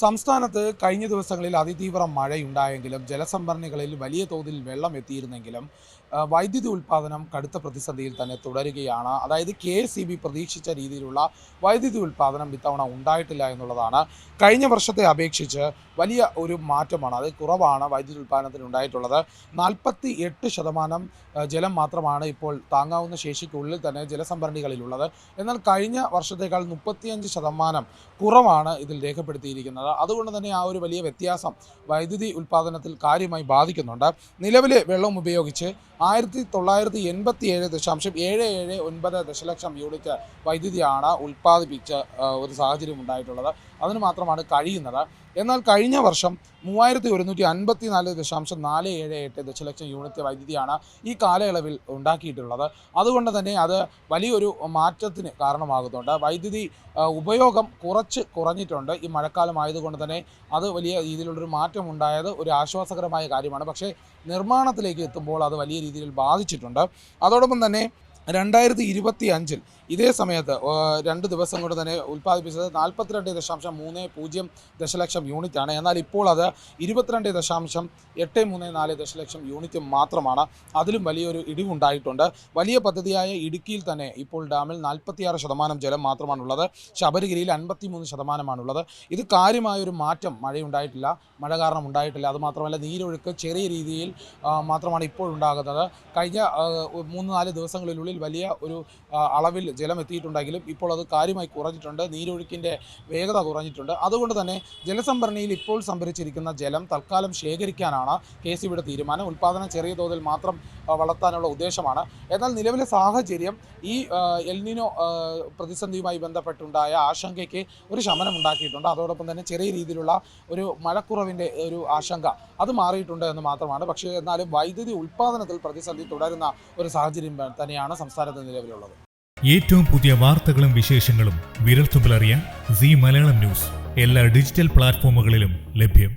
സംസ്ഥാനത്ത് കഴിഞ്ഞ ദിവസങ്ങളിൽ അതിതീവ്ര മഴയുണ്ടായെങ്കിലും ജലസംഭരണികളിൽ വലിയ തോതിൽ വെള്ളം എത്തിയിരുന്നെങ്കിലും വൈദ്യുതി ഉൽപ്പാദനം കടുത്ത പ്രതിസന്ധിയിൽ തന്നെ തുടരുകയാണ്. അതായത് KSEB പ്രതീക്ഷിച്ച രീതിയിലുള്ള വൈദ്യുതി ഉൽപ്പാദനം ഇത്തവണ ഉണ്ടായിട്ടില്ല എന്നുള്ളതാണ്. കഴിഞ്ഞ വർഷത്തെ അപേക്ഷിച്ച് വലിയ ഒരു മാറ്റമാണ്, അത് കുറവാണ് വൈദ്യുതി ഉൽപ്പാദനത്തിന് ഉണ്ടായിട്ടുള്ളത്. 48% ജലം മാത്രമാണ് ഇപ്പോൾ താങ്ങാവുന്ന ശേഷിക്കുള്ളിൽ തന്നെ ജലസംഭരണികളിലുള്ളത്. എന്നാൽ കഴിഞ്ഞ വർഷത്തേക്കാൾ 35% കുറവാണ് ഇതിൽ രേഖപ്പെടുത്തിയിരിക്കുന്നത്. അതുകൊണ്ട് തന്നെ ആ ഒരു വലിയ വ്യത്യാസം വൈദ്യുതി ഉൽപ്പാദനത്തിൽ കാര്യമായി ബാധിക്കുന്നുണ്ട്. നിലവിലെ വെള്ളം ഉപയോഗിച്ച് 1987.779 ദശലക്ഷം യൂണിറ്റ് വൈദ്യുതിയാണ് ഉൽപ്പാദിപ്പിച്ച ഒരു സാഹചര്യം ഉണ്ടായിട്ടുള്ളത്. അതിന് മാത്രമാണ് കഴിയുന്നത്. എന്നാൽ കഴിഞ്ഞ വർഷം 3154.478 ദശലക്ഷം യൂണിറ്റ് വൈദ്യുതിയാണ് ഈ കാലയളവിൽ ഉണ്ടാക്കിയിട്ടുള്ളത്. അതുകൊണ്ട് തന്നെ അത് വലിയൊരു മാറ്റത്തിന് കാരണമാകുന്നുണ്ട്. വൈദ്യുതി ഉപയോഗം കുറഞ്ഞിട്ടുണ്ട്. ഈ മഴക്കാലം ആയതുകൊണ്ട് തന്നെ അത് വലിയ രീതിയിലുള്ളൊരു മാറ്റം ഉണ്ടായത് ഒരു ആശ്വാസകരമായ കാര്യമാണ്. പക്ഷേ നിർമ്മാണത്തിലേക്ക് എത്തുമ്പോൾ അത് വലിയ രീതിയിൽ ബാധിച്ചിട്ടുണ്ട്. അതോടൊപ്പം തന്നെ 2025 ഇതേ സമയത്ത് 2 ദിവസം കൊണ്ട് തന്നെ ഉൽപ്പാദിപ്പിച്ചത് 42.30 ദശലക്ഷം യൂണിറ്റാണ്. എന്നാൽ ഇപ്പോൾ അത് 22.834 ദശലക്ഷം യൂണിറ്റ് മാത്രമാണ്. അതിലും വലിയൊരു ഇടിവുണ്ടായിട്ടുണ്ട്. വലിയ പദ്ധതിയായ ഇടുക്കിയിൽ തന്നെ ഇപ്പോൾ ഡാമിൽ 46% ജലം മാത്രമാണുള്ളത്. ശബരിഗിരിയിൽ 53%ആണുള്ളത്. ഇത് കാര്യമായൊരു മാറ്റം മഴ കാരണം ഉണ്ടായിട്ടില്ല. അതുമാത്രമല്ല, നീരൊഴുക്ക് ചെറിയ രീതിയിൽ മാത്രമാണ് ഇപ്പോൾ ഉണ്ടാകുന്നത്. കഴിഞ്ഞ 3-4 ദിവസങ്ങളിലുള്ളിൽ വലിയ ഒരു അളവിൽ ജലം എത്തിയിട്ടുണ്ടെങ്കിലും ഇപ്പോൾ അത് കാര്യമായി കുറഞ്ഞിട്ടുണ്ട്. നീരൊഴുക്കിൻ്റെ വേഗത കുറഞ്ഞിട്ടുണ്ട്. അതുകൊണ്ട് തന്നെ ജലസംഭരണിയിൽ ഇപ്പോൾ സംഭരിച്ചിരിക്കുന്ന ജലം തൽക്കാലം ശേഖരിക്കാനാണ് KSEBിയുടെ തീരുമാനം. ഉൽപ്പാദനം ചെറിയ തോതിൽ മാത്രം വളർത്താനുള്ള ഉദ്ദേശമാണ്. എന്നാൽ നിലവിലെ സാഹചര്യം ഈ എൽനിനോ പ്രതിസന്ധിയുമായി ബന്ധപ്പെട്ടുണ്ടായ ആശങ്കയ്ക്ക് ഒരു ശമനം ഉണ്ടാക്കിയിട്ടുണ്ട്. അതോടൊപ്പം തന്നെ ചെറിയ രീതിയിലുള്ള ഒരു മഴക്കുറവിൻ്റെ ഒരു ആശങ്ക അത് മാറിയിട്ടുണ്ട് എന്ന് മാത്രമാണ്. പക്ഷേ എന്നാലും വൈദ്യുതി ഉൽപ്പാദനത്തിൽ പ്രതിസന്ധി തുടരുന്ന ഒരു സാഹചര്യം തന്നെയാണ് സംസ്ഥാനത്ത് നിലവിലുള്ളത്. ഏറ്റവും പുതിയ വാർത്തകളും വിശേഷങ്ങളും വിരൽത്തുമ്പിലറിയാൻ സീ മലയാളം ന്യൂസ് എല്ലാ ഡിജിറ്റൽ പ്ലാറ്റ്ഫോമുകളിലും ലഭ്യം.